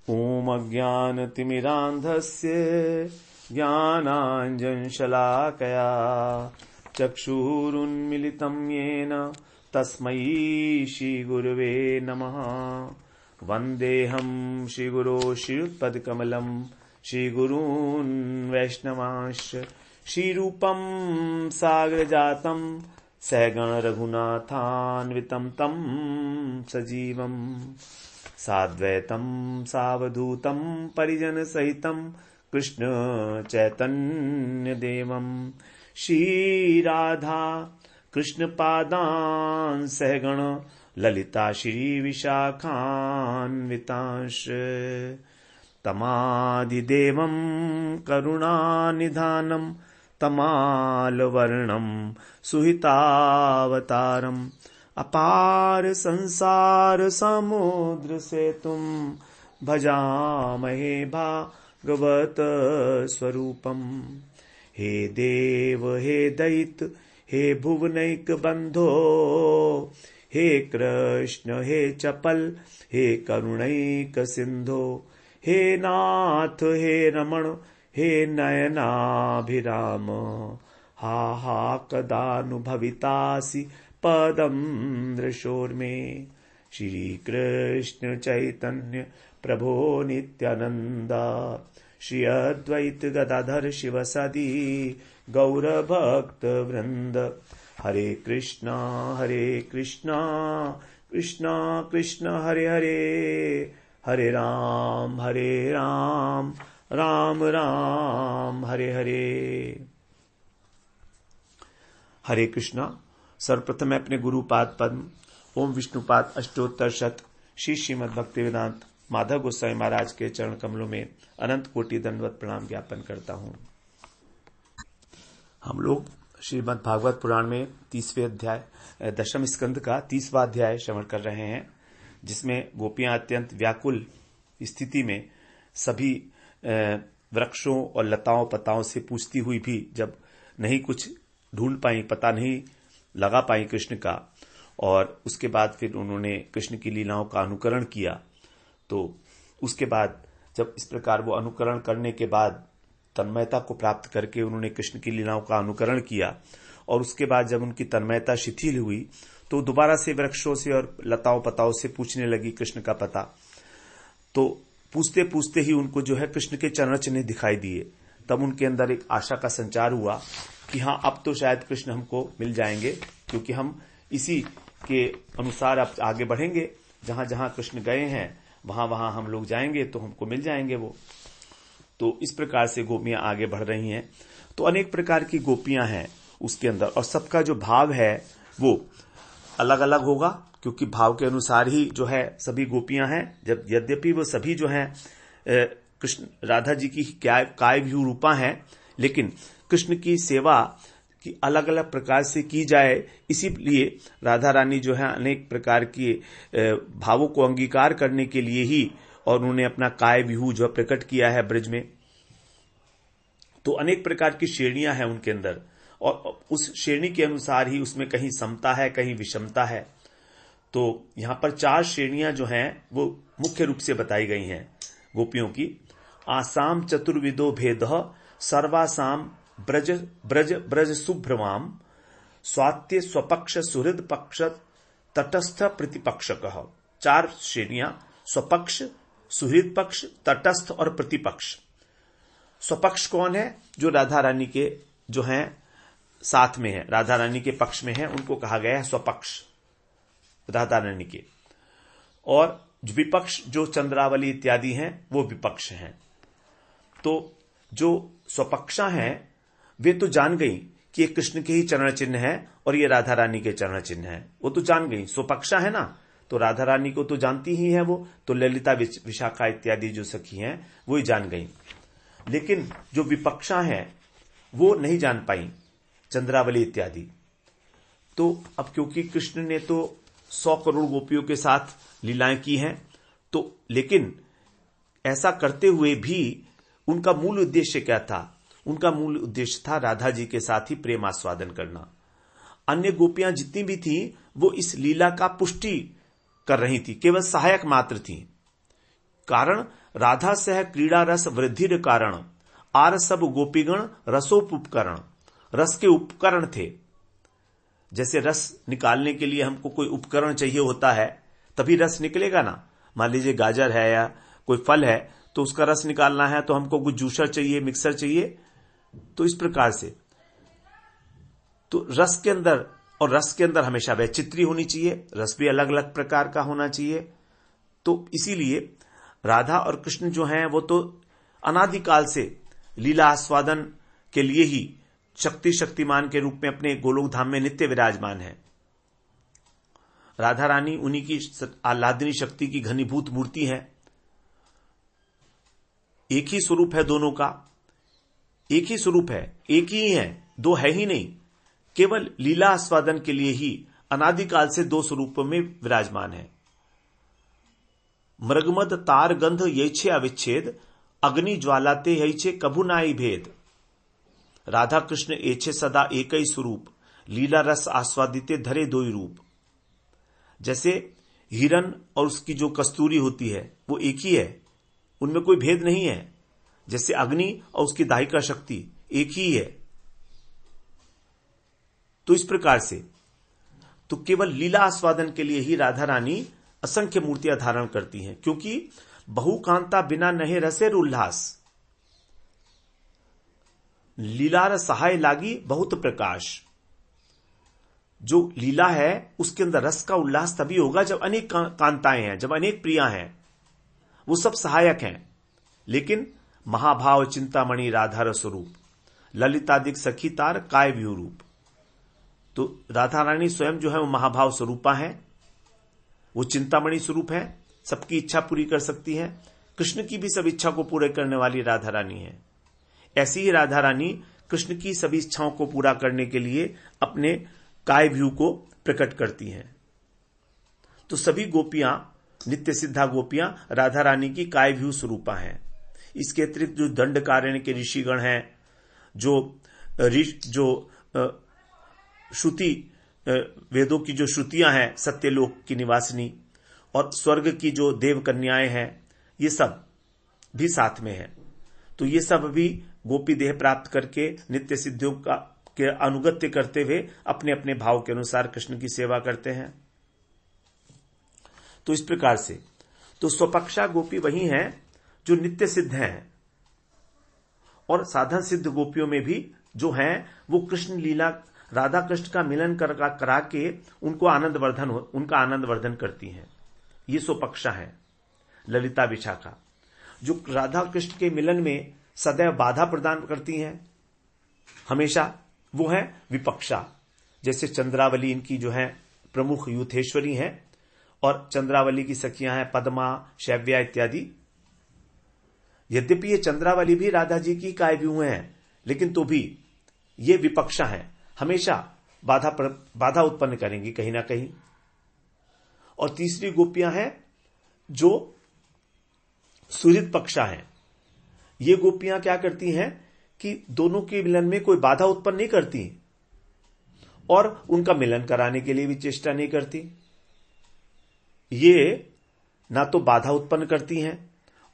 ॐ अज्ञानतिमिरान्धस्य ज्ञानाञ्जनशलाकया चक्षुरुन्मिलितं येन तस्मै श्रीगुरवे नमः। वन्देऽहं श्रीगुरो श्रीयुतपदकमलं श्रीगुरून् वैष्णवांश्च श्रीरूपं सागरजातं सहगण रघुनाथान्वितं तं सजीवम् साद्वैतं सावधूतं परिजनसहितं कृष्ण चैतन्यदेवं श्रीराधा कृष्णपादान् सहगण ललिता श्रीविशाखान्वितांश्च तमादिदेवं करुणानिधानं तमालवर्णं सुहितावतारम् अपार संसार समुद्र सेतुं भजामहे भागवत स्वरूपम्। हे देव हे दैत हे भुवनैक बंधो हे कृष्ण हे चपल हे करुणैक सिंधो हे नाथ हे रमण हे नयनाभिराम हा हा कदानुभवितासि पदम दृशोर्मे। श्री कृष्ण चैतन्य प्रभो नित्यानंद श्री अद्वैत गदाधर शिवसदी गौर भक्त वृंद। हरे कृष्णा कृष्णा कृष्ण हरे हरे हरे राम राम राम हरे हरे। हरे कृष्णा। सर्वप्रथम मैं अपने गुरुपाद पद्म ओम विष्णुपाद अष्टोत्तर शत श्री श्रीमद् भक्तिवेदांत माधव गोस्वामी महाराज के चरण कमलों में अनंत कोटि दंडवत प्रणाम ज्ञापन करता हूं। हम लोग श्रीमद् भागवत पुराण में 30वें अध्याय दशम स्कंद का 30वां अध्याय श्रवण कर रहे हैं, जिसमें गोपियां अत्यंत व्याकुल स्थिति में सभी वृक्षों और लताओं पताओं से पूछती हुई भी जब नहीं कुछ ढूंढ पाई, पता नहीं लगा पाई कृष्ण का, और उसके बाद फिर उन्होंने कृष्ण की लीलाओं का अनुकरण किया। तो उसके बाद जब इस प्रकार वो अनुकरण करने के बाद तन्मयता को प्राप्त करके उन्होंने कृष्ण की लीलाओं का अनुकरण किया, और उसके बाद जब उनकी तन्मयता शिथिल हुई तो दोबारा से वृक्षों से और लताओं पताओं से पूछने लगी कृष्ण का पता। तो पूछते पूछते ही उनको जो है कृष्ण के चरण चिन्ह दिखाई दिए। तब उनके अंदर एक आशा का संचार हुआ कि हाँ, अब तो शायद कृष्ण हमको मिल जाएंगे, क्योंकि हम इसी के अनुसार अब आगे बढ़ेंगे। जहां जहां कृष्ण गए हैं वहां वहां हम लोग जाएंगे तो हमको मिल जाएंगे वो। तो इस प्रकार से गोपियां आगे बढ़ रही हैं। तो अनेक प्रकार की गोपियां हैं उसके अंदर, और सबका जो भाव है वो अलग अलग होगा, क्योंकि भाव के अनुसार ही जो है सभी गोपियां हैं। जब यद्यपि वो सभी जो है कृष्ण राधा जी की काय व्यू रूपा हैं, लेकिन कृष्ण की सेवा की अलग अलग प्रकार से की जाए, इसीलिए राधा रानी जो है अनेक प्रकार के भावों को अंगीकार करने के लिए ही और उन्होंने अपना काय व्यू जो प्रकट किया है ब्रज में। तो अनेक प्रकार की श्रेणियां हैं उनके अंदर, और उस श्रेणी के अनुसार ही उसमें कहीं समता है, कहीं विषमता है। तो यहां पर 4 श्रेणियां जो हैं वो मुख्य रूप से बताई गई हैं गोपियों की। आसाम चतुर्विदो भेदः सर्वासाम ब्रज ब्रज ब्रज सुभ्रमाम स्वात्य स्वपक्ष सुहृद पक्ष तटस्थ प्रतिपक्षकः। 4 श्रेणियां, स्वपक्ष, सुहृद पक्ष, तटस्थ और प्रतिपक्ष। स्वपक्ष कौन है? जो राधा रानी के जो हैं साथ में है, राधा रानी के पक्ष में है, उनको कहा गया है स्वपक्ष राधा रानी के। और विपक्ष जो चंद्रावली इत्यादि हैं वो विपक्ष हैं। तो जो स्वपक्षा हैं वे तो जान गई कि ये कृष्ण के ही चरण चिन्ह है और ये राधा रानी के चरण चिन्ह है, वो तो जान गई। स्वपक्षा है ना, तो राधा रानी को तो जानती ही है वो, तो ललिता विशाखा इत्यादि जो सखी हैं वो ही जान गई। लेकिन जो विपक्षा है वो नहीं जान पाई, चंद्रावली इत्यादि। तो अब क्योंकि कृष्ण ने तो 100 करोड़ गोपियों के साथ लीलाएं की हैं, तो लेकिन ऐसा करते हुए भी उनका मूल उद्देश्य क्या था? उनका मूल उद्देश्य था राधा जी के साथ ही प्रेम आस्वादन करना। अन्य गोपियां जितनी भी थी वो इस लीला का पुष्टि कर रही थी, केवल सहायक मात्र थी। कारण राधा सह क्रीड़ा रस वृद्धि कारण आर सब गोपीगण रसोपकरण, रस के उपकरण थे। जैसे रस निकालने के लिए हमको कोई उपकरण चाहिए होता है तभी रस निकलेगा ना। मान लीजिए गाजर है या कोई फल है तो उसका रस निकालना है तो हमको कुछ जूसर चाहिए, मिक्सर चाहिए। तो इस प्रकार से तो रस के अंदर, और रस के अंदर हमेशा वैचित्री होनी चाहिए, रस भी अलग अलग प्रकार का होना चाहिए। तो इसीलिए राधा और कृष्ण जो हैं वो तो अनादिकाल से लीला आस्वादन के लिए ही शक्तिमान के रूप में अपने गोलोक धाम में नित्य विराजमान है। राधा रानी उन्हीं की आह्लादिनी शक्ति की घनीभूत मूर्ति है। एक ही स्वरूप है दोनों का, एक ही स्वरूप है, एक ही है, दो है ही नहीं। केवल लीला आस्वादन के लिए ही अनादिकाल से दो स्वरूपों में विराजमान है। मृगमद तार गंध यैछे अविच्छेद, अग्नि ज्वालाते यैछे कभु नाई भेद। राधा कृष्ण एछे सदा एक ही स्वरूप, लीला रस आस्वादिते धरे दो ही रूप। जैसे हिरन और उसकी जो कस्तूरी होती है वो एक ही है, उनमें कोई भेद नहीं है। जैसे अग्नि और उसकी दाहिका शक्ति एक ही है। तो इस प्रकार से तो केवल लीला आस्वादन के लिए ही राधा रानी असंख्य मूर्तियां धारण करती हैं, क्योंकि बहुकांता बिना नहे रसेर उल्लास, लीलार सहाय लागी बहुत प्रकाश। जो लीला है उसके अंदर रस का उल्लास तभी होगा जब अनेक कांताएं हैं, जब अनेक प्रिया हैं, वो सब सहायक हैं। लेकिन महाभाव चिंतामणि राधा स्वरूप, ललितादिक सखी तार काय व्यू रूप। तो राधा रानी स्वयं जो है वो महाभाव स्वरूपा है, वो चिंतामणि स्वरूप है, सबकी इच्छा पूरी कर सकती है। कृष्ण की भी सब इच्छा को पूरे करने वाली राधा रानी है। ऐसी ही राधा रानी कृष्ण की सभी इच्छाओं को पूरा करने के लिए अपने काय व्यू को प्रकट करती हैं। तो सभी गोपियां, नित्य सिद्धा गोपियां राधा रानी की काय व्यू स्वरूपा हैं। इसके अतिरिक्त जो दंडकारण्य के ऋषिगण हैं, जो श्रुति वेदों की जो श्रुतियां हैं, सत्यलोक की निवासिनी, और स्वर्ग की जो देव कन्याएं हैं, ये सब भी साथ में है। तो ये सब भी गोपी देह प्राप्त करके नित्य सिद्धियों का के अनुगत्य करते हुए अपने अपने भाव के अनुसार कृष्ण की सेवा करते हैं। तो इस प्रकार से तो स्वपक्षा गोपी वही हैं जो नित्य सिद्ध हैं, और साधन सिद्ध गोपियों में भी जो हैं वो कृष्ण लीला, राधा कृष्ण का मिलन करा के उनका आनंद वर्धन करती हैं। ये स्वपक्षा है। ललिता विशाखा जो राधा कृष्ण के मिलन में सदैव बाधा प्रदान करती हैं हमेशा, वो है विपक्षा। जैसे चंद्रावली इनकी जो है प्रमुख यूथेश्वरी हैं, और चंद्रावली की सखियां हैं पद्मा, शैव्या इत्यादि। यद्यपि ये चंद्रावली भी राधा जी की काय व्यू हैं, लेकिन तो भी ये विपक्षा है, हमेशा बाधा उत्पन्न करेंगी कहीं ना कहीं। और तीसरी गोपियां हैं जो सुहृद पक्षा हैं। ये गोपियां क्या करती हैं कि दोनों के मिलन में कोई बाधा उत्पन्न नहीं करती, और उनका मिलन कराने के लिए भी चेष्टा नहीं करती। ये ना तो बाधा उत्पन्न करती हैं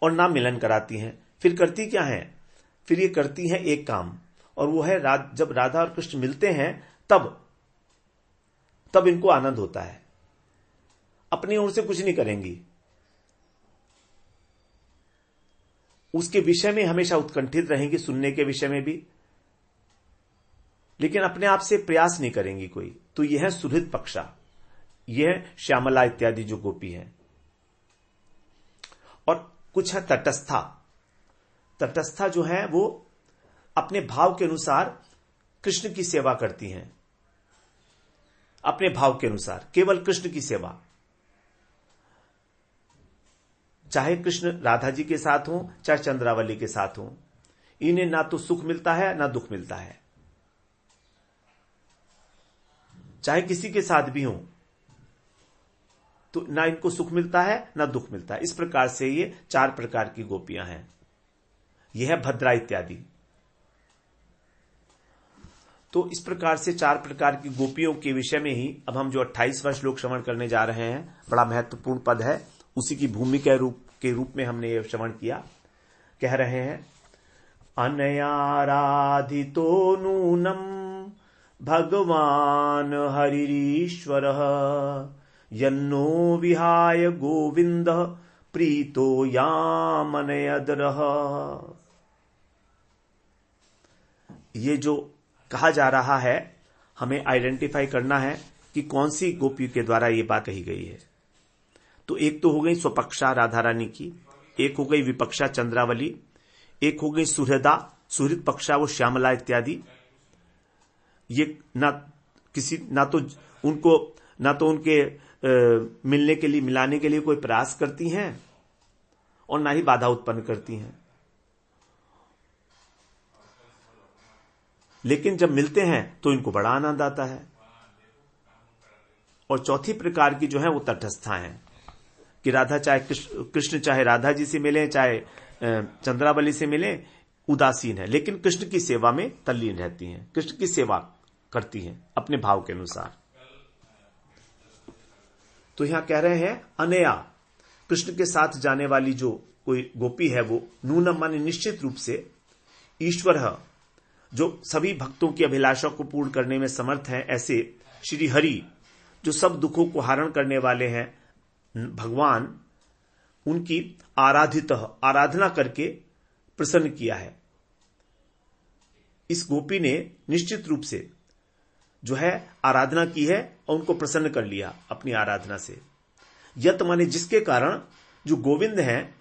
और ना मिलन कराती हैं। फिर करती क्या है? फिर ये करती हैं एक काम, और वो है जब राधा और कृष्ण मिलते हैं तब इनको आनंद होता है। अपनी ओर से कुछ नहीं करेंगी, उसके विषय में हमेशा उत्कंठित रहेंगी, सुनने के विषय में भी, लेकिन अपने आप से प्रयास नहीं करेंगी कोई। तो यह है सुहृद पक्षा, यह है श्यामला इत्यादि जो गोपी है। और कुछ है तटस्था। तटस्था जो है वो अपने भाव के अनुसार कृष्ण की सेवा करती हैं, अपने भाव के अनुसार केवल कृष्ण की सेवा। चाहे कृष्ण राधा जी के साथ हो, चाहे चंद्रावली के साथ हो, इन्हें ना तो सुख मिलता है ना दुख मिलता है। चाहे किसी के साथ भी हो तो ना इनको सुख मिलता है ना दुख मिलता है। इस प्रकार से ये 4 प्रकार की गोपियां हैं। यह है भद्रा इत्यादि। तो इस प्रकार से 4 प्रकार की गोपियों के विषय में ही अब हम जो 28वां श्लोक श्रवण करने जा रहे हैं, बड़ा महत्वपूर्ण पद है, उसी की भूमिका रूप के रूप में हमने ये श्रवण किया। कह रहे हैं, अनयाराधितो नूनम भगवान हरिरीश्वरः यन्नो विहाय गोविंद प्रीतो यामनयदरः। ये जो कहा जा रहा है, हमें आइडेंटिफाई करना है कि कौन सी गोपी के द्वारा ये बात कही गई है। तो एक तो हो गई स्वपक्षा राधा रानी की, एक हो गई विपक्षा चंद्रावली, एक हो गई सुहृदा, सुहृद पक्षा वो श्यामला इत्यादि। ये ना तो उनके मिलने के लिए, मिलाने के लिए कोई प्रयास करती हैं और ना ही बाधा उत्पन्न करती हैं, लेकिन जब मिलते हैं तो इनको बड़ा आनंद आता है। और चौथी प्रकार की जो है वो तटस्था हैं कि राधा चाहे कृष्ण चाहे राधा जी से मिले, चाहे चंद्रावली से मिले, उदासीन है, लेकिन कृष्ण की सेवा में तल्लीन रहती हैं, कृष्ण की सेवा करती हैं अपने भाव के अनुसार। तो यहां कह रहे हैं अनया, कृष्ण के साथ जाने वाली जो कोई गोपी है वो नूनम माने निश्चित रूप से, ईश्वर है जो सभी भक्तों की अभिलाषा को पूर्ण करने में समर्थ है, ऐसे श्री हरि जो सब दुखों को हरण करने वाले हैं भगवान, उनकी आराधना करके प्रसन्न किया है। इस गोपी ने निश्चित रूप से जो है आराधना की है और उनको प्रसन्न कर लिया अपनी आराधना से। यत माने जिसके कारण जो गोविंद हैं,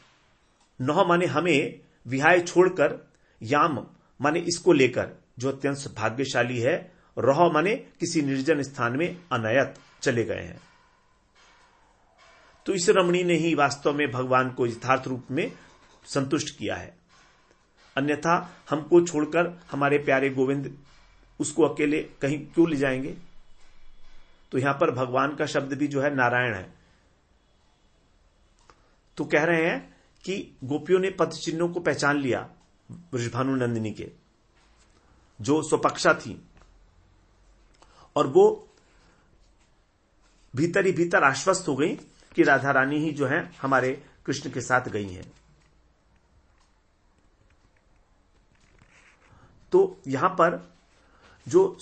नह माने हमें विहाय छोड़कर, याम माने इसको लेकर जो अत्यंत भाग्यशाली है, रह माने किसी निर्जन स्थान में अनयत चले गए हैं। तो इस रमणी ने ही वास्तव में भगवान को यथार्थ रूप में संतुष्ट किया है। अन्यथा हमको छोड़कर हमारे प्यारे गोविंद उसको अकेले कहीं क्यों ले जाएंगे। तो यहां पर भगवान का शब्द भी जो है नारायण है। तो कह रहे हैं कि गोपियों ने पद चिन्हों को पहचान लिया वृषभानु नंदिनी के, जो स्वपक्षा थी, और वो भीतर ही भीतर आश्वस्त हो गई कि राधा रानी ही जो है हमारे कृष्ण के साथ गई हैं। तो यहां पर जो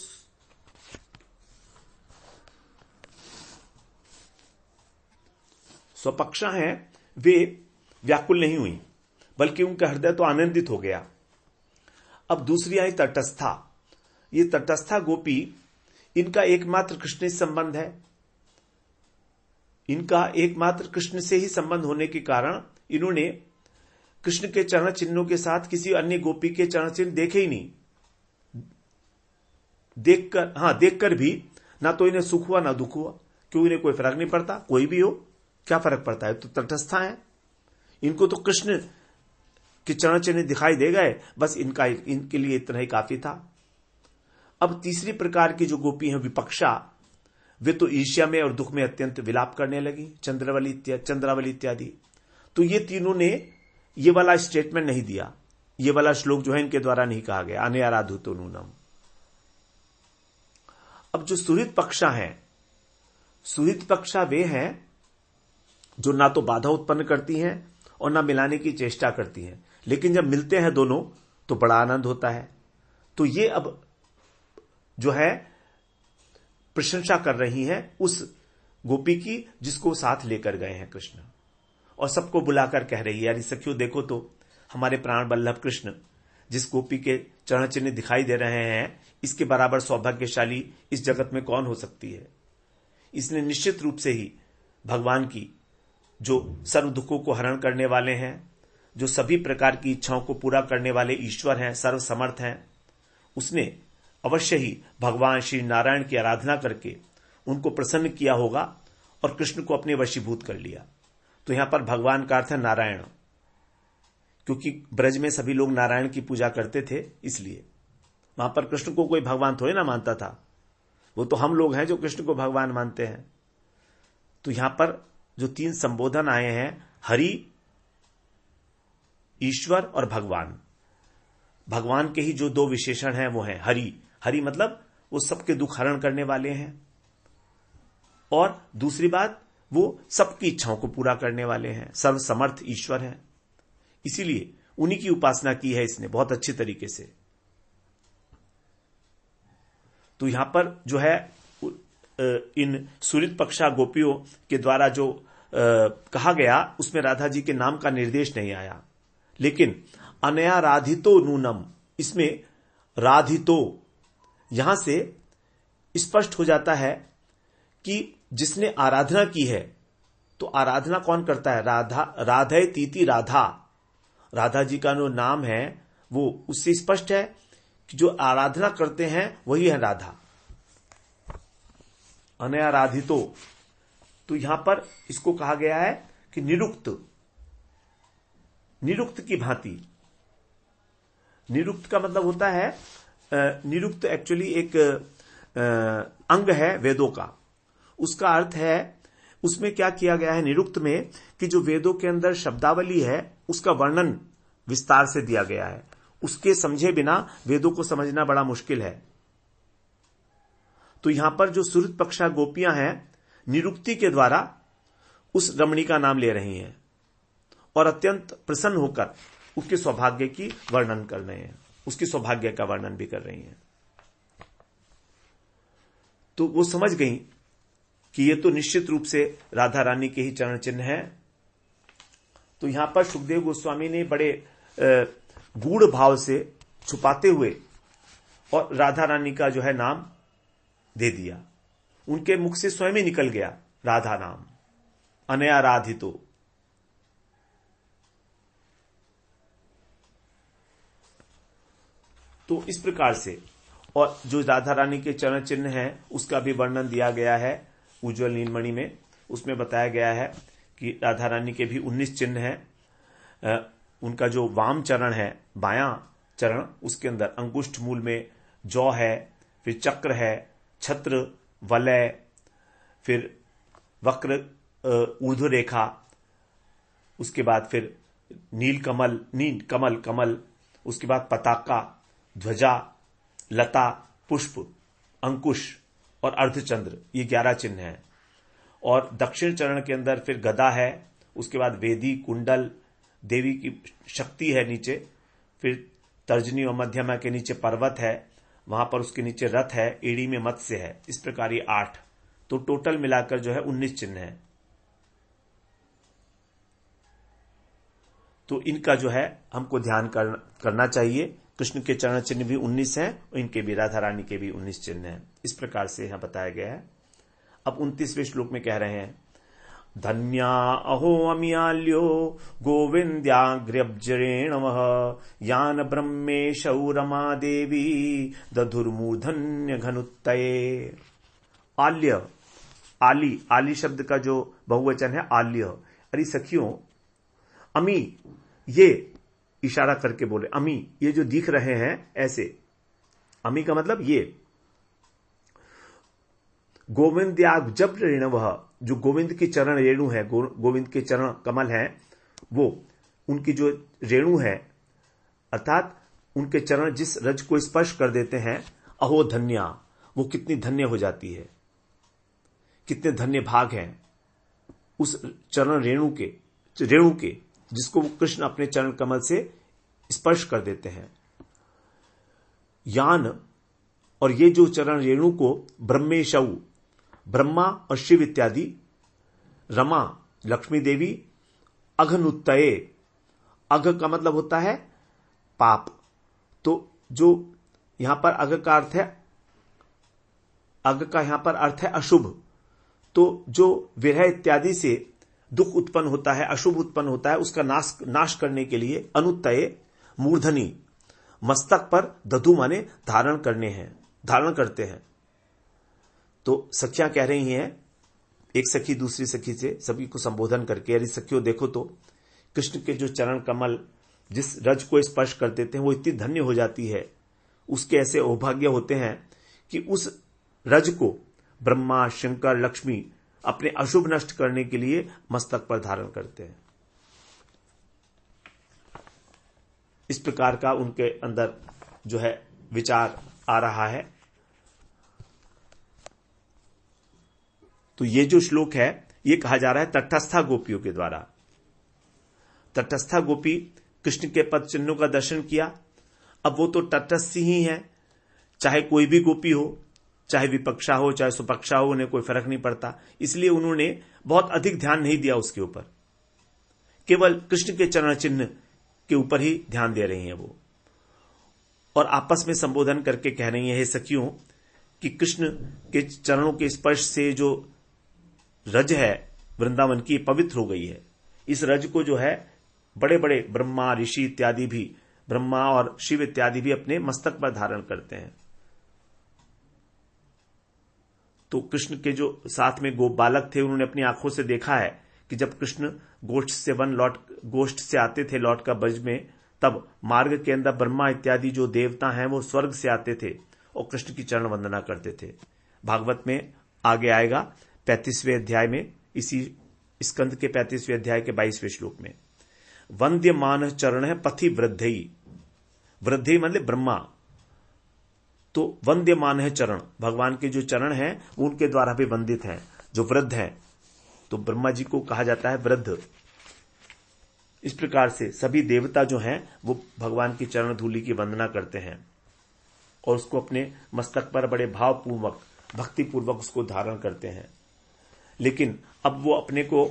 स्वपक्षा हैं वे व्याकुल नहीं हुई, बल्कि उनका हृदय तो आनंदित हो गया। अब दूसरी आई तटस्था। ये तटस्था गोपी, इनका एकमात्र कृष्ण से संबंध है। इनका एकमात्र कृष्ण से ही संबंध होने के कारण इन्होंने कृष्ण के चरण चिन्हों के साथ किसी अन्य गोपी के चरण चिन्ह देखे ही नहीं। देखकर भी ना तो इन्हें सुख हुआ ना दुख हुआ, क्यों, इन्हें कोई फर्क नहीं पड़ता। कोई भी हो, क्या फर्क पड़ता है, तो तटस्था है। इनको तो कृष्ण के चरण चिन्ह दिखाई दे गए, बस इनके लिए इतना ही काफी था। अब तीसरी प्रकार की जो गोपी है विपक्षा, वे तो ईर्ष्या में और दुख में अत्यंत विलाप करने लगी, चंद्रावली इत्यादि। तो ये तीनों ने ये वाला स्टेटमेंट नहीं दिया, ये वाला श्लोक जो है इनके द्वारा नहीं कहा गया, अनयाराधितो नूनम। अब जो सुहृद पक्षा हैं, सुहृद पक्षा वे हैं जो ना तो बाधा उत्पन्न करती हैं और ना मिलाने की चेष्टा करती हैं, लेकिन जब मिलते हैं दोनों तो बड़ा आनंद होता है। तो ये अब जो है प्रशंसा कर रही हैं उस गोपी की जिसको साथ लेकर गए हैं कृष्ण, और सबको बुलाकर कह रही है, यार सखियों देखो तो हमारे प्राण वल्लभ कृष्ण जिस गोपी के चरण चिन्ह दिखाई दे रहे हैं, इसके बराबर सौभाग्यशाली इस जगत में कौन हो सकती है। इसने निश्चित रूप से ही भगवान की जो सर्व दुखों को हरण करने वाले हैं, जो सभी प्रकार की इच्छाओं को पूरा करने वाले ईश्वर हैं, सर्व समर्थ हैं, उसने अवश्य ही भगवान श्री नारायण की आराधना करके उनको प्रसन्न किया होगा और कृष्ण को अपने वशीभूत कर लिया। तो यहां पर भगवान का अर्थ है नारायण, क्योंकि ब्रज में सभी लोग नारायण की पूजा करते थे, इसलिए वहां पर कृष्ण को कोई भगवान थोड़े ना मानता था। वो तो हम लोग हैं जो कृष्ण को भगवान मानते हैं। तो यहां पर जो तीन संबोधन आए हैं, हरि, ईश्वर और भगवान, भगवान के ही जो दो विशेषण हैं वो हैं हरि। हरि मतलब वो सबके दुख हरण करने वाले हैं, और दूसरी बात वो सबकी इच्छाओं को पूरा करने वाले हैं, सर्वसमर्थ ईश्वर हैं। इसीलिए उन्हीं की उपासना की है इसने बहुत अच्छी तरीके से। तो यहां पर जो है इन सुरित पक्षा गोपियों के द्वारा जो कहा गया उसमें राधा जी के नाम का निर्देश नहीं आया, लेकिन अनया राधितो नूनम, इसमें राधितो यहां से स्पष्ट हो जाता है कि जिसने आराधना की है, तो आराधना कौन करता है? राधा, राधे तीति राधा, राधा जी का जो नाम है वो उससे स्पष्ट है कि जो आराधना करते हैं वही है राधा। अनया राधितो, तो यहां पर इसको कहा गया है कि निरुक्त, निरुक्त की भांति। निरुक्त का मतलब होता है, निरुक्त एक्चुअली एक अंग है वेदों का। उसका अर्थ है, उसमें क्या किया गया है निरुक्त में, कि जो वेदों के अंदर शब्दावली है उसका वर्णन विस्तार से दिया गया है। उसके समझे बिना वेदों को समझना बड़ा मुश्किल है। तो यहां पर जो सुरत पक्षा गोपियां हैं, निरुक्ति के द्वारा उस रमणी का नाम ले रही हैं और अत्यंत प्रसन्न होकर उसके सौभाग्य की वर्णन कर रहे हैं, उसकी सौभाग्य का वर्णन भी कर रही हैं। तो वो समझ गई कि ये तो निश्चित रूप से राधा रानी के ही चरण चिन्ह है। तो यहां पर सुखदेव गोस्वामी ने बड़े गूढ़ भाव से छुपाते हुए और राधा रानी का जो है नाम दे दिया। उनके मुख से स्वयं ही निकल गया राधा नाम, अनया राधितो। तो इस प्रकार से, और जो राधा रानी के चरण चिन्ह है उसका भी वर्णन दिया गया है उज्ज्वल नीलमणि में। उसमें बताया गया है कि राधा रानी के भी 19 चिन्ह हैं। उनका जो वाम चरण है, बायां चरण, उसके अंदर अंगुष्ठ मूल में जौ है, फिर चक्र है, छत्र, वलय, फिर वक्र ऊर्ध्व रेखा, उसके बाद फिर नील कमल, उसके बाद पताका, ध्वजा, लता, पुष्प, अंकुश और अर्धचंद्र, ये 11 चिन्ह हैं। और दक्षिण चरण के अंदर फिर गदा है, उसके बाद वेदी, कुंडल, देवी की शक्ति है नीचे, फिर तर्जनी और मध्यमा के नीचे पर्वत है, वहां पर उसके नीचे रथ है, एड़ी में मत्स्य है। इस प्रकार ये 8, तो टोटल मिलाकर जो है 19 चिन्ह है। तो इनका जो है हमको ध्यान करना चाहिए। कृष्ण के चरण चिन्ह भी 19 हैं और इनके भी, राधा रानी के भी 19 चिन्ह हैं। इस प्रकार से यहां बताया गया है। अब 29वें श्लोक में कह रहे हैं, धन्या अहो अमियाल्यो गोविंद्याग्र्यब्जरेण वह यान ब्रह्मेशौ रमा देवी दधुर्मूर्धन्य घनुत्तये। आल्य, आली, आली शब्द का जो बहुवचन है आल्य। अरे सखियों, अमी, ये इशारा करके बोले, अमी, ये जो दिख रहे हैं ऐसे, अमी का मतलब ये, गोविंद्याग्जब रेणवः, जो गोविंद की चरण रेणु है, गोविंद के चरण कमल हैं, वो उनकी जो रेणु है, अर्थात उनके चरण जिस रज को स्पर्श कर देते हैं, अहो धन्या, वो कितनी धन्य हो जाती है, कितने धन्य भाग हैं उस चरण रेणु के जिसको वो कृष्ण अपने चरण कमल से स्पर्श कर देते हैं। यान, और ये जो चरण रेणु को ब्रह्मेशौ, ब्रह्मा और शिव इत्यादि, रमा, लक्ष्मी देवी, अघनुत्तये, अघ का मतलब होता है पाप, तो जो यहां पर अघ का अर्थ है, अघ का यहां पर अर्थ है अशुभ। तो जो विरह इत्यादि से दुख उत्पन्न होता है, अशुभ उत्पन्न होता है, उसका नाश करने के लिए अनुत्तये, मूर्धनी, मस्तक पर, दधु माने धारण करते हैं। तो सखियां कह रही हैं, एक सखी दूसरी सखी से सभी को संबोधन करके, अरे सखियों देखो तो, कृष्ण के जो चरण कमल जिस रज को स्पर्श कर देते हैं वो इतनी धन्य हो जाती है, उसके ऐसे सौभाग्य होते हैं कि उस रज को ब्रह्मा, शंकर, लक्ष्मी अपने अशुभ नष्ट करने के लिए मस्तक पर धारण करते हैं। इस प्रकार का उनके अंदर जो है विचार आ रहा है। तो ये जो श्लोक है यह कहा जा रहा है तटस्था गोपियों के द्वारा। तटस्था गोपी कृष्ण के पद चिन्हों का दर्शन किया। अब वो तो तटस्थ ही है, चाहे कोई भी गोपी हो, चाहे विपक्षा हो चाहे सुपक्षा हो, उन्हें कोई फर्क नहीं पड़ता। इसलिए उन्होंने बहुत अधिक ध्यान नहीं दिया उसके ऊपर, केवल कृष्ण के चरण चिन्ह के ऊपर ही ध्यान दे रही हैं वो। और आपस में संबोधन करके कह रही हैं, हे सखियों, कि कृष्ण के चरणों के स्पर्श से जो रज है वृंदावन की पवित्र हो गई है। इस रज को जो है बड़े बड़े ब्रह्मा ऋषि इत्यादि भी, ब्रह्मा और शिव इत्यादि भी अपने मस्तक पर धारण करते हैं। तो कृष्ण के जो साथ में गोप बालक थे, उन्होंने अपनी आंखों से देखा है कि जब कृष्ण गोष्ठ से आते थे लौटकर ब्रज में, तब मार्ग के अंदर ब्रह्मा इत्यादि जो देवता हैं वो स्वर्ग से आते थे और कृष्ण की चरण वंदना करते थे। भागवत में आगे आएगा 35वें अध्याय में, इसी स्कंद के 35वें अध्याय के 22वें श्लोक में, वंद्यमान चरण है पथि वृद्धि। वृद्धि मतलब ब्रह्मा, तो वंद्यमान है चरण, भगवान के जो चरण हैं उनके द्वारा भी वंदित हैं, जो वृद्ध हैं। तो ब्रह्मा जी को कहा जाता है वृद्ध। इस प्रकार से सभी देवता जो हैं वो भगवान की चरण धूलि की वंदना करते हैं और उसको अपने मस्तक पर बड़े भावपूर्वक भक्तिपूर्वक उसको धारण करते हैं। लेकिन अब वो अपने को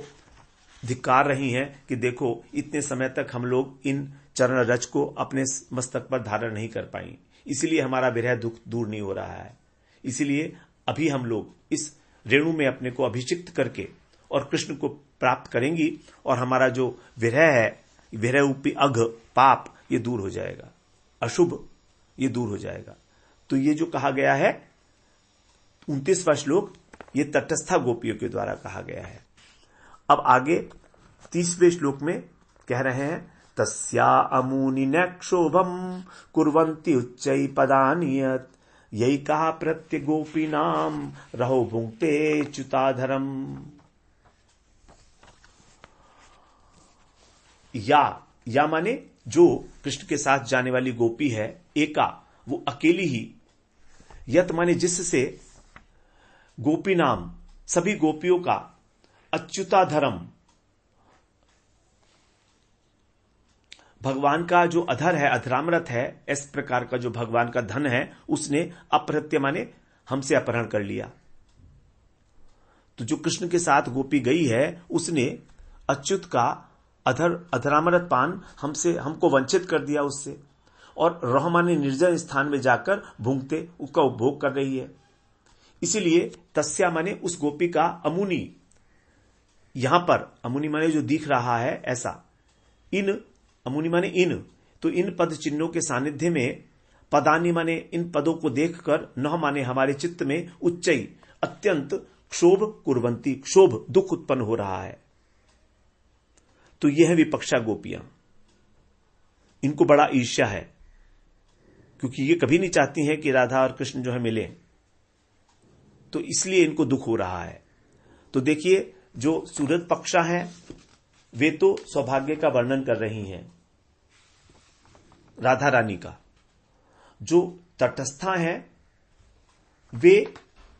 धिक्कार रही हैं कि देखो, इतने समय तक हम लोग इन चरण रज को अपने मस्तक पर धारण नहीं कर पाई, इसलिए हमारा विरह दुख दूर नहीं हो रहा है। इसलिए अभी हम लोग इस रेणु में अपने को अभिषिक्त करके और कृष्ण को प्राप्त करेंगी और हमारा जो विरह है, विरह रूपी अघ पाप, ये दूर हो जाएगा, अशुभ ये दूर हो जाएगा। तो ये जो कहा गया है 29वां श्लोक, ये तटस्था गोपियों के द्वारा कहा गया है। अब आगे 30वें श्लोक में कह रहे हैं, तस्या अमूनि नक्षोभम कुर्वन्ति उच्चै पदानियत यही कहा प्रत्य गोपीनाम रहो भुंक्ते च्युताधरम। या माने जो कृष्ण के साथ जाने वाली गोपी है, एका, वो अकेली ही, यत माने जिससे, गोपी नाम सभी गोपियों का, अच्युताधरम भगवान का जो अधर है, अधरामृत है, इस प्रकार का जो भगवान का धन है, उसने अप्रत्य माने हमसे अपहरण कर लिया। तो जो कृष्ण के साथ गोपी गई है उसने अच्युत का अधरामृत पान हमको वंचित कर दिया उससे, और रहमाने निर्जन स्थान में जाकर भूंगते उसका उपभोग कर रही है। इसीलिए तस्या माने उस गोपी का, अमुनि, यहां पर अमुनि माने जो दिख रहा है ऐसा, इन अमुनि माने इन, तो इन पद चिन्हों के सानिध्य में, पदानी माने इन पदों को देखकर, नह माने हमारे चित्त में, उच्चई अत्यंत क्षोभ कुर्वंती, क्षोभ दुख उत्पन्न हो रहा है। तो यह है विपक्षा गोपियां, इनको बड़ा ईर्ष्या है, क्योंकि ये कभी नहीं चाहती हैं कि राधा और कृष्ण जो है मिले, तो इसलिए इनको दुख हो रहा है। तो देखिए, जो सूरज पक्षा है वे तो सौभाग्य का वर्णन कर रही हैं राधा रानी का, जो तटस्था है वे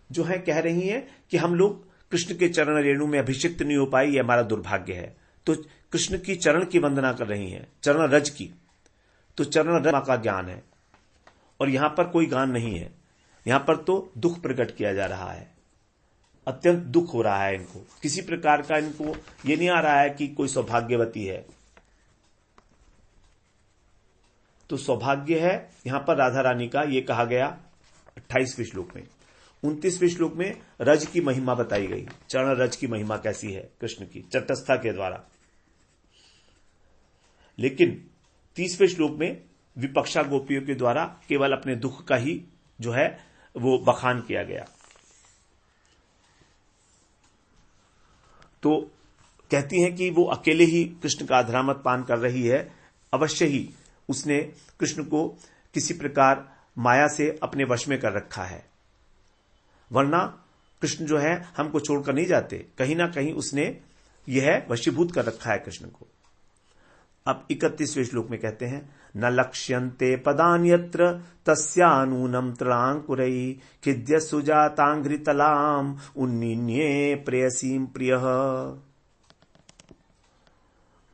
जो है कह रही हैं कि हम लोग कृष्ण के चरण रेणु में अभिषिक्त नहीं हो पाए, यह हमारा दुर्भाग्य है। तो कृष्ण की चरण की वंदना कर रही हैं, चरण रज की। तो चरण रज का ज्ञान है और यहां पर कोई गान नहीं है, यहां पर तो दुख प्रकट किया जा रहा है, अत्यंत दुख हो रहा है इनको, किसी प्रकार का इनको ये नहीं आ रहा है कि कोई सौभाग्यवती है। तो सौभाग्य है यहां पर राधा रानी का, ये कहा गया 28वें श्लोक में। 29वें श्लोक में रज की महिमा बताई गई, चरण रज की महिमा कैसी है कृष्ण की तटस्था के द्वारा। लेकिन 30वें श्लोक में विपक्षा गोपियों के द्वारा केवल अपने दुख का ही जो है वो बखान किया गया। तो कहती हैं कि वो अकेले ही कृष्ण का अधरामत पान कर रही है, अवश्य ही उसने कृष्ण को किसी प्रकार माया से अपने वश में कर रखा है, वरना कृष्ण जो है हमको छोड़कर नहीं जाते, कहीं ना कहीं उसने यह वशीभूत कर रखा है कृष्ण को। अब 31वें श्लोक में कहते हैं, न लक्ष्यन्ते पदान्यत्र तस्यानूनम तृणांकुरैः खिद्य सुजातांघ्रितलाम उन्निन्ये प्रेयसीम प्रियः।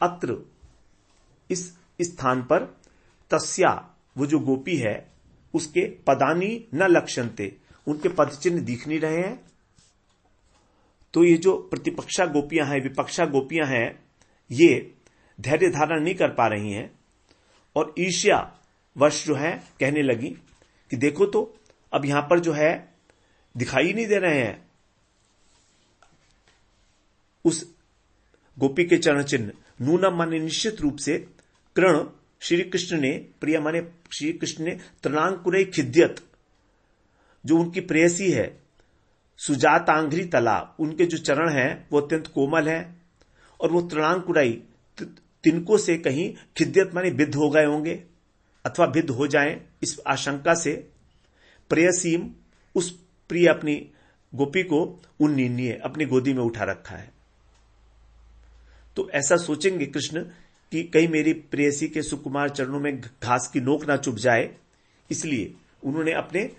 अत्र इस स्थान पर तस्या, वो जो गोपी है, उसके पदानी न लक्ष्यन्ते, उनके पद चिन्ह दिख नहीं रहे हैं। तो ये जो प्रतिपक्षा गोपियां हैं, विपक्षा गोपियां हैं, ये धैर्य धारण नहीं कर पा रही हैं और ईर्ष्या वश जो है कहने लगी कि देखो तो अब यहां पर जो है दिखाई नहीं दे रहे हैं उस गोपी के चरण चिन्ह। नूनम माने निश्चित रूप से, कृण श्री कृष्ण ने, प्रिय माने श्री कृष्ण ने, तृणांकुरैः खिद्यत, जो उनकी प्रेयसी है, सुजातांघ्रि तला, उनके जो चरण हैं वो अत्यंत कोमल हैं और वो तृणांकुरैः, तिनको से कहीं खिद्यत माने विद्ध हो गए होंगे अथवा विद्ध हो जाएं, इस आशंका से प्रेयसीम, उस प्रिय अपनी गोपी को उन्नीन्ये, अपनी गोदी में उठा रखा है। तो ऐसा सोचेंगे कृष्ण कि कहीं मेरी प्रेयसी के सुकुमार चरणों में घास की नोक ना चुभ जाए, इसलिए उन्होंने अपने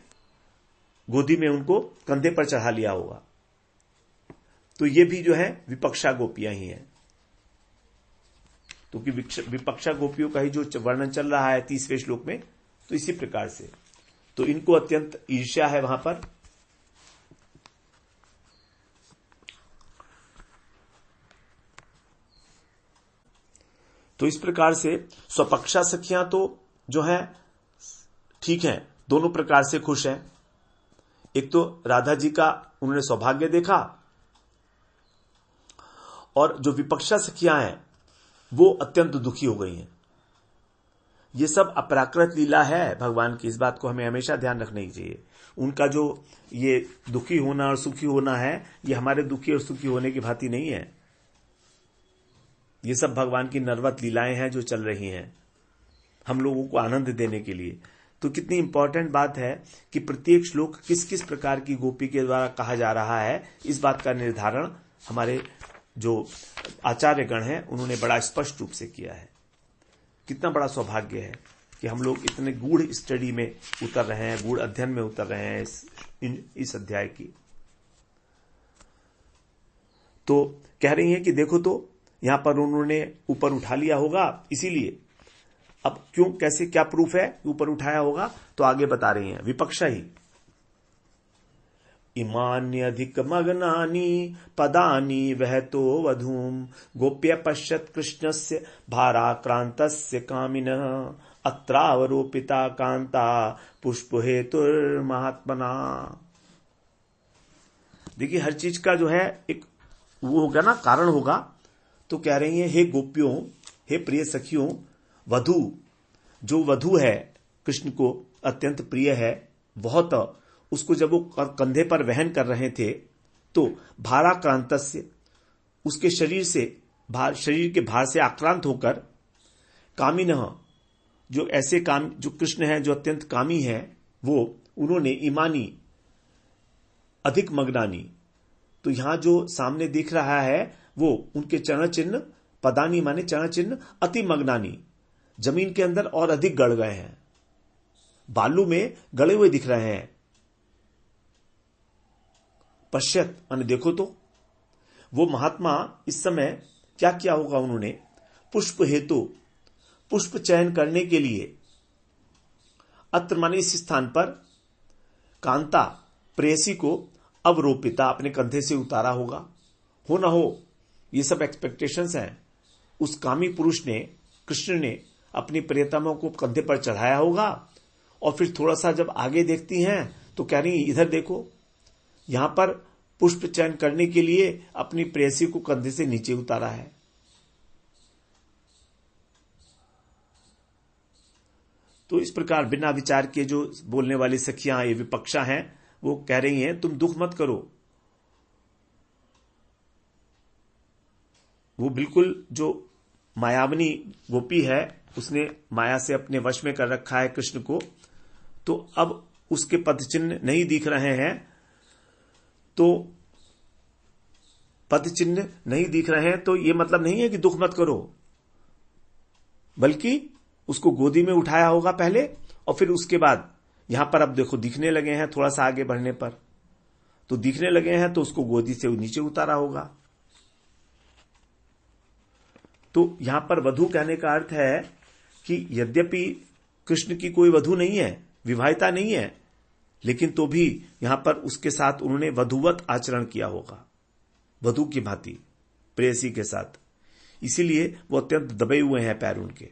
गोदी में उनको कंधे पर चढ़ा लिया होगा। तो ये भी जो है विपक्षा गोपियां ही हैं। तो कि विपक्षा गोपियों का ही जो वर्णन चल रहा है 30वें श्लोक में, तो इसी प्रकार से तो इनको अत्यंत ईर्ष्या है वहां पर। तो इस प्रकार से स्वपक्षा सखियां तो जो है ठीक है, दोनों प्रकार से खुश हैं। एक तो राधा जी का उन्होंने सौभाग्य देखा, और जो विपक्षा सखियां हैं वो अत्यंत दुखी हो गई हैं। ये सब अपराकृत लीला है भगवान की, इस बात को हमें हमेशा ध्यान रखना चाहिए। उनका जो ये दुखी होना और सुखी होना है, ये हमारे दुखी और सुखी होने की भांति नहीं है। ये सब भगवान की नर्वत लीलाएं हैं जो चल रही हैं हम लोगों को आनंद देने के लिए। तो कितनी इंपॉर्टेंट बात है कि प्रत्येक श्लोक किस किस प्रकार की गोपी के द्वारा कहा जा रहा है, इस बात का निर्धारण हमारे जो आचार्य गण हैं उन्होंने बड़ा स्पष्ट रूप से किया है। कितना बड़ा सौभाग्य है कि हम लोग इतने गूढ़ स्टडी में उतर रहे हैं, गूढ़ अध्ययन में उतर रहे हैं इस अध्याय की। तो कह रही हैं कि देखो तो यहां पर उन्होंने ऊपर उठा लिया होगा, इसीलिए अब क्यों, कैसे, क्या प्रूफ है ऊपर उठाया होगा, तो आगे बता रही हैं विपक्षा ही। इमान्यधिक मग्नानि पदानि वहतो वधूम गोप्य पश्यत कृष्णस्य भाराक्रांतस्य कामिनः अत्रावरोपिता कांता पुष्पहेतुर्महात्मना। देखिए हर चीज का जो है एक वो होगा ना, कारण होगा। तो कह रही हैं, हे गोपियों, हे प्रिय सखियों, वधु, जो वधु है कृष्ण को अत्यंत प्रिय है बहुत, उसको जब वो कंधे पर वहन कर रहे थे तो भाराक्रांतस्य, उसके शरीर से शरीर के भार से आक्रांत होकर, कामिनः, जो ऐसे काम, जो कृष्ण है जो अत्यंत कामी है, वो उन्होंने इमानी अधिक मग्नानी, तो यहां जो सामने दिख रहा है वो उनके चरण चिन्ह, पदानी माने चरण चिन्ह, अति मग्नानी, जमीन के अंदर और अधिक गड़ गए हैं, बालू में गड़े हुए दिख रहे हैं। पश्यत माने देखो तो, वो महात्मा इस समय क्या किया होगा, उन्होंने पुष्प हेतु, पुष्प चयन करने के लिए, अत्र माने इस स्थान पर, कांता प्रेयसी को अवरोपिता, अपने कंधे से उतारा होगा। हो ना हो, ये सब एक्सपेक्टेशंस हैं। उस कामी पुरुष ने, कृष्ण ने अपनी प्रियतमों को कंधे पर चढ़ाया होगा, और फिर थोड़ा सा जब आगे देखती हैं तो कह रही इधर देखो, यहां पर पुष्प चयन करने के लिए अपनी प्रेयसी को कंधे से नीचे उतारा है। तो इस प्रकार बिना विचार के जो बोलने वाली सखियां, ये विपक्षा हैं, वो कह रही हैं तुम दुख मत करो। वो बिल्कुल जो मायावनी गोपी है, उसने माया से अपने वश में कर रखा है कृष्ण को, तो अब उसके पद चिन्ह नहीं दिख रहे हैं, तो पद चिन्ह नहीं दिख रहे हैं तो ये मतलब नहीं है कि दुख मत करो। बल्कि उसको गोदी में उठाया होगा पहले, और फिर उसके बाद यहां पर अब देखो दिखने लगे हैं, थोड़ा सा आगे बढ़ने पर तो दिखने लगे हैं, तो उसको गोदी से नीचे उतारा होगा। तो यहां पर वधू कहने का अर्थ है कि यद्यपि कृष्ण की कोई वधू नहीं है, विवाहिता नहीं है, लेकिन तो भी यहां पर उसके साथ उन्होंने वधूवत आचरण किया होगा, वधू की भांति प्रेयसी के साथ। इसीलिए वो अत्यंत दबे हुए हैं पैर उनके।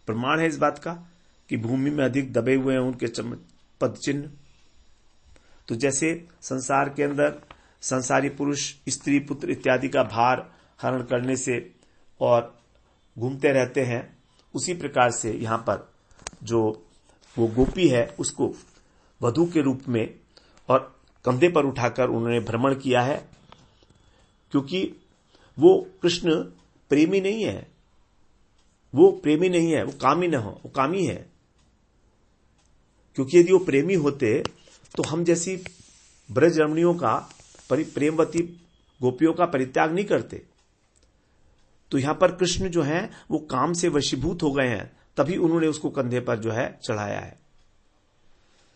प्रमाण है इस बात का कि भूमि में अधिक दबे हुए हैं उनके पद चिन्ह। तो जैसे संसार के अंदर संसारी पुरुष स्त्री पुत्र इत्यादि का भार हरण करने से और घूमते रहते हैं, उसी प्रकार से यहां पर जो वो गोपी है उसको वधू के रूप में और कंधे पर उठाकर उन्होंने भ्रमण किया है, क्योंकि वो कृष्ण प्रेमी नहीं है, वो प्रेमी नहीं है, वो कामी न हो, वो कामी है। क्योंकि यदि वो प्रेमी होते तो हम जैसी ब्रज रमणियों का प्रेमवती गोपियों का परित्याग नहीं करते। तो यहां पर कृष्ण जो है वो काम से वशीभूत हो गए हैं, तभी उन्होंने उसको कंधे पर जो है चढ़ाया है।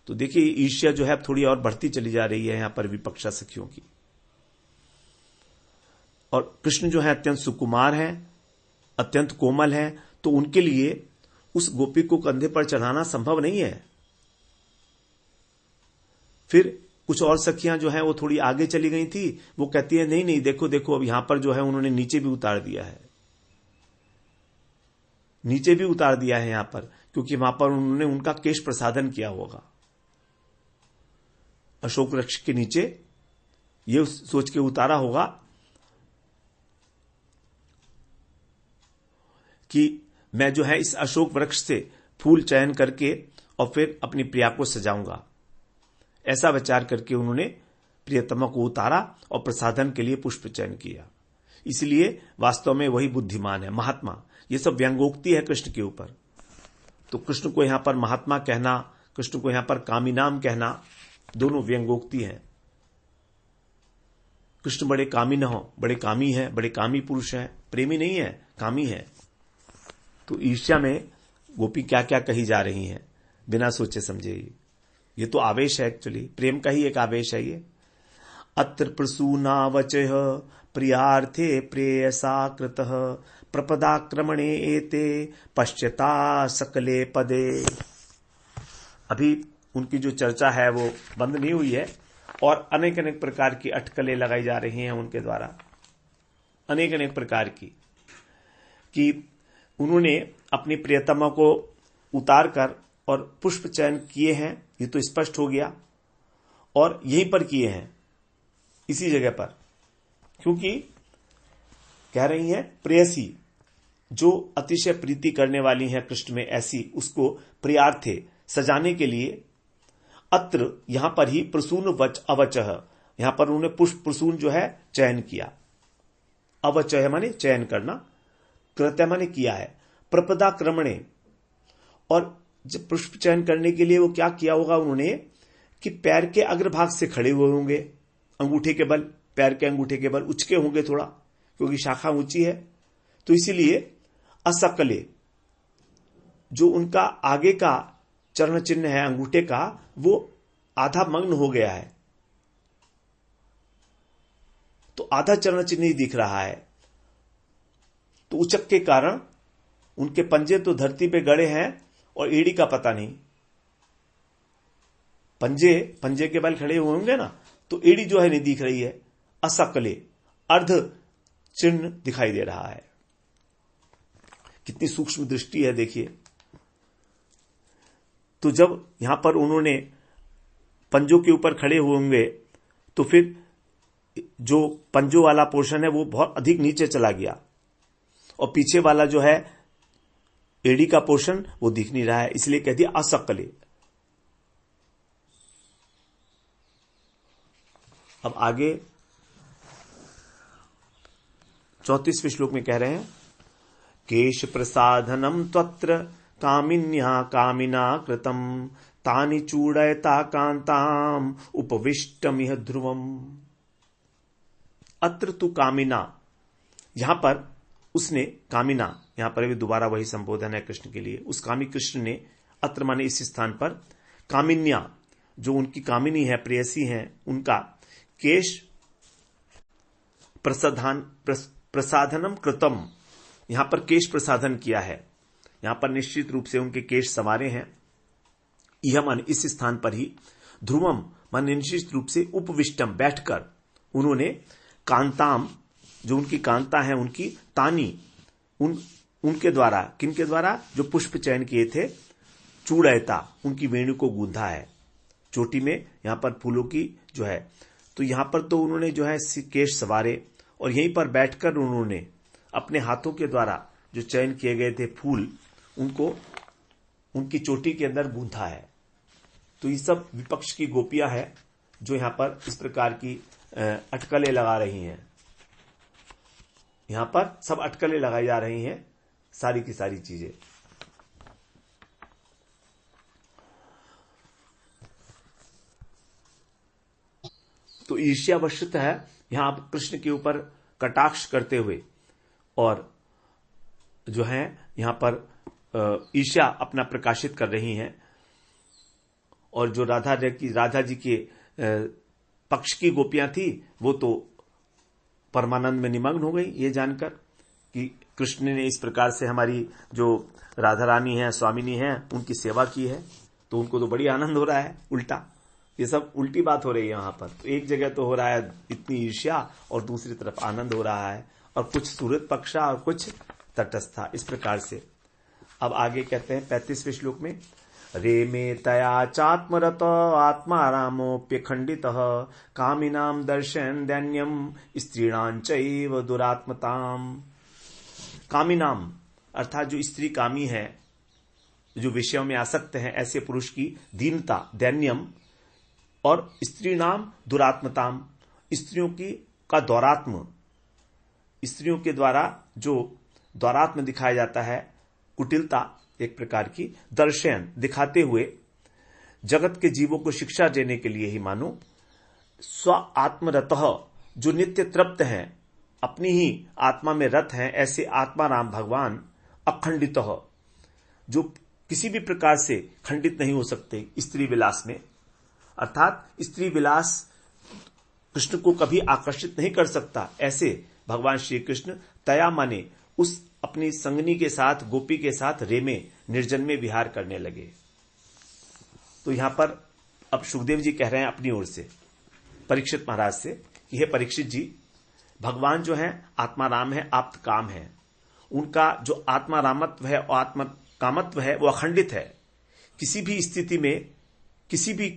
तो देखिए ईर्ष्या जो है थोड़ी और बढ़ती चली जा रही है यहां पर विपक्षा सखियों की। और कृष्ण जो है अत्यंत सुकुमार हैं, अत्यंत कोमल हैं, तो उनके लिए उस गोपी को कंधे पर चढ़ाना संभव नहीं है। फिर कुछ और सखियां जो है वो थोड़ी आगे चली गई थी, वो कहती है नहीं नहीं देखो देखो, अब यहां पर जो है उन्होंने नीचे भी उतार दिया है, नीचे भी उतार दिया है यहां पर, क्योंकि वहां पर उन्होंने उनका केश प्रसाधन किया होगा अशोक वृक्ष के नीचे, ये सोच के उतारा होगा कि मैं जो है इस अशोक वृक्ष से फूल चयन करके और फिर अपनी प्रिया को सजाऊंगा। ऐसा विचार करके उन्होंने प्रियतमा को उतारा और प्रसाधन के लिए पुष्प चयन किया। इसलिए वास्तव में वही बुद्धिमान है, महात्मा। ये सब व्यंगोक्ति है कृष्ण के ऊपर। तो कृष्ण को यहां पर महात्मा कहना, कृष्ण को यहां पर कामी नाम कहना, दोनों व्यंगोक्ति हैं। कृष्ण बड़े कामी न हो, बड़े कामी हैं, बड़े कामी पुरुष हैं, प्रेमी नहीं है, कामी है। तो ईर्ष्या में गोपी क्या क्या कही जा रही हैं बिना सोचे समझे। ये तो आवेश है, एक्चुअली प्रेम का ही एक आवेश है ये। अत्र प्रसूनावचः प्रियार्थे प्रेयसा कृतः प्रपदाक्रमणे एते पश्यता सकले पदे। अभी उनकी जो चर्चा है वो बंद नहीं हुई है और अनेक अनेक प्रकार की अटकलें लगाई जा रही हैं उनके द्वारा, अनेक अनेक प्रकार की, कि उन्होंने अपनी प्रियतमा को उतार कर और पुष्प चयन किए हैं, ये तो स्पष्ट हो गया, और यहीं पर किए हैं इसी जगह पर, क्योंकि कह रही हैं प्रेयसी जो अतिशय प्रीति करने वाली हैं कृष्ण में, ऐसी उसको प्रियार्थे सजाने के लिए अत्र यहां पर ही प्रसून अवचः, यहां पर उन्होंने पुष्प प्रसून जो है चयन किया। अवचः माने चयन करना, कृत्य माने किया है, प्रपदाक्रमणे, और जब पुष्प चयन करने के लिए वो क्या किया होगा उन्होंने कि पैर के अग्रभाग से खड़े हुए होंगे, अंगूठे के बल, पैर के अंगूठे के बल उचके होंगे थोड़ा, क्योंकि शाखा ऊंची है। तो इसीलिए असकले, जो उनका आगे का चरण चिन्ह है अंगूठे का, वो आधा मग्न हो गया है, तो आधा चरण चिन्ह ही दिख रहा है। तो उचक के कारण उनके पंजे तो धरती पे गड़े हैं और एड़ी का पता नहीं। पंजे के बल खड़े हुए होंगे ना, तो एड़ी जो है नहीं दिख रही है, असकले, अर्ध चिन्ह दिखाई दे रहा है। कितनी सूक्ष्म दृष्टि है देखिए। तो जब यहां पर उन्होंने पंजों के ऊपर खड़े हुए होंगे, तो फिर जो पंजों वाला पोर्शन है वो बहुत अधिक नीचे चला गया, और पीछे वाला जो है एड़ी का पोर्शन वो दिख नहीं रहा है, इसलिए कह दिया असकले। अब आगे 34वें श्लोक में कह रहे हैं, केश प्रसाधनम त्वत्र कामिन्या कामिना कृतम तानि चूड़यता कांताम उपविष्टमिह ध्रुवम। अत्र तु कामिना, यहां पर उसने कामिना, यहां पर भी दोबारा वही संबोधन है कृष्ण के लिए, उस कामी कृष्ण ने अत्र माने इस स्थान पर कामिन्या, जो उनकी कामिनी है, प्रेयसी है, उनका केश प्रसाधनम कृतम, यहां पर केश प्रसाधन किया है, यहां पर निश्चित रूप से उनके केश संवारे हैं। यह मन इस स्थान पर ही ध्रुवम मन निश्चित रूप से उपविष्टम बैठकर उन्होंने कांताम, जो उनकी कांता है उनकी तानी, उनके द्वारा, किनके द्वारा, जो पुष्प चयन किए थे, चूड़यता, उनकी वेणु को गूंधा है, चोटी में यहां पर फूलों की जो है, तो यहां पर तो उन्होंने जो है केश सवारे और यहीं पर बैठकर उन्होंने अपने हाथों के द्वारा जो चयन किए गए थे फूल, उनको उनकी चोटी के अंदर गूंथा है। तो ये सब विपक्ष की गोपियां हैं जो यहां पर इस प्रकार की अटकलें लगा रही हैं। यहां पर सब अटकलें लगाई जा रही हैं, सारी की सारी चीजें। तो ईर्ष्यावशत है यहां आप कृष्ण के ऊपर कटाक्ष करते हुए और जो है यहां पर ईर्ष्या अपना प्रकाशित कर रही हैं। और जो राधा जी के पक्ष की गोपियां थी वो तो परमानंद में निमग्न हो गई, ये जानकर कि कृष्ण ने इस प्रकार से हमारी जो राधा रानी है, स्वामिनी है, उनकी सेवा की है, तो उनको तो बड़ी आनंद हो रहा है। उल्टा ये सब उल्टी बात हो रही है यहां पर। तो एक जगह तो हो रहा है इतनी ईर्ष्या और दूसरी तरफ आनंद हो रहा है, और कुछ सूरत पक्षा और कुछ तटस्था, इस प्रकार से। अब आगे कहते हैं 35वें श्लोक में, रे मे तया चात्मरत आत्मा रामोप्य खंडित कामिनाम दर्शन दैन्यम स्त्रीणांचैव दुरात्मताम। कामिनाम अर्थात जो स्त्री कामी है, जो विषयों में आसक्त है, ऐसे पुरुष की दीनता, दैन्यम, और स्त्री नाम दुरात्मताम, स्त्रियों की का दौरात्म, स्त्रियों के द्वारा जो दौरात्म दिखाया जाता है, कुटिलता एक प्रकार की, दर्शन दिखाते हुए जगत के जीवों को शिक्षा देने के लिए ही मानो, स्व आत्मरतः, जो नित्य तृप्त हैं, अपनी ही आत्मा में रत हैं, ऐसे आत्मा राम भगवान अखंडितः, जो किसी भी प्रकार से खंडित नहीं हो सकते स्त्री विलास में। अर्थात स्त्री विलास कृष्ण को कभी आकर्षित नहीं कर सकता, ऐसे भगवान श्री कृष्ण तया माने उस अपनी संगनी के साथ, गोपी के साथ रेमे निर्जन में विहार करने लगे। तो यहां पर अब सुखदेव जी कह रहे हैं अपनी ओर से परीक्षित महाराज से कि हे परीक्षित जी, भगवान जो है आत्मा राम है, आप्त काम है, उनका जो आत्मा रामत्व है और आत्मा कामत्व है वो अखंडित है, किसी भी स्थिति में किसी भी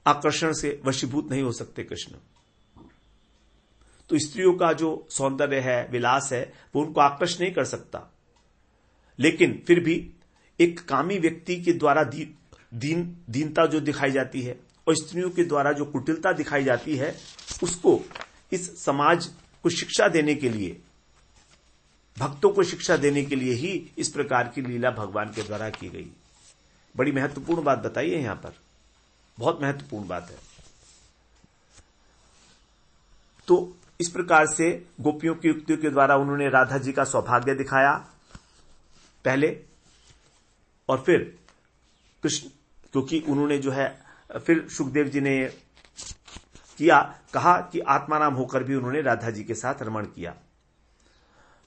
आकर्षण से वशीभूत नहीं हो सकते कृष्ण। तो स्त्रियों का जो सौंदर्य है, विलास है, वो उनको आकर्षित नहीं कर सकता, लेकिन फिर भी एक कामी व्यक्ति के द्वारा दीनता जो दिखाई जाती है और स्त्रियों के द्वारा जो कुटिलता दिखाई जाती है, उसको इस समाज को शिक्षा देने के लिए, भक्तों को शिक्षा देने के लिए ही इस प्रकार की लीला भगवान के द्वारा की गई। बड़ी महत्वपूर्ण बात बताई है यहां पर, बहुत महत्वपूर्ण बात है। तो इस प्रकार से गोपियों की युक्तियों के द्वारा उन्होंने राधा जी का सौभाग्य दिखाया पहले, और फिर कृष्ण, क्योंकि उन्होंने जो है फिर सुखदेव जी ने कहा कि आत्माराम होकर भी उन्होंने राधा जी के साथ रमण किया।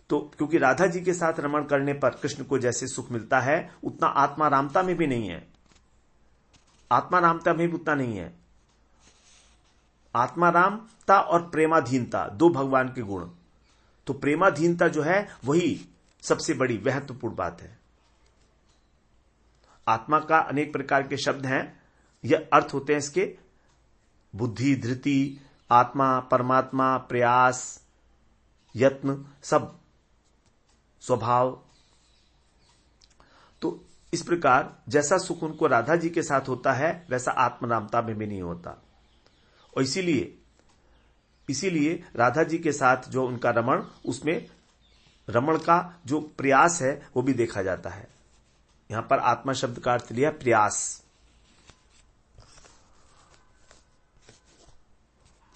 तो क्योंकि राधा जी के साथ रमण करने पर कृष्ण को जैसे सुख मिलता है, उतना आत्मारामता में भी नहीं है, आत्मारामता में भी उतना नहीं है। आत्मारामता और प्रेमाधीनता दो भगवान के गुण, तो प्रेमाधीनता जो है वही सबसे बड़ी महत्वपूर्ण बात है। आत्मा का अनेक प्रकार के शब्द हैं, यह अर्थ होते हैं इसके बुद्धि, धृति, आत्मा, परमात्मा, प्रयास, यत्न, सब स्वभाव। तो इस प्रकार जैसा सुख उनको राधा जी के साथ होता है, वैसा आत्मरामता में भी नहीं होता। और इसीलिए राधा जी के साथ जो उनका रमण, उसमें रमण का जो प्रयास है वो भी देखा जाता है। यहां पर आत्मा शब्द का अर्थ लिया प्रयास।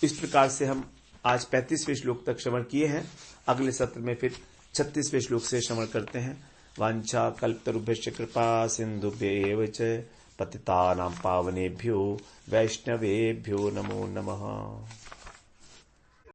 इस प्रकार से हम आज 35वें श्लोक तक श्रवण किए हैं। अगले सत्र में फिर 36वें श्लोक से श्रवण करते हैं। वांछा कल्पतरुभ्यश्च कृपा सिन्धुभ्येव च पतितानां पावनेभ्यो वैष्णवेभ्यो नमो नमः।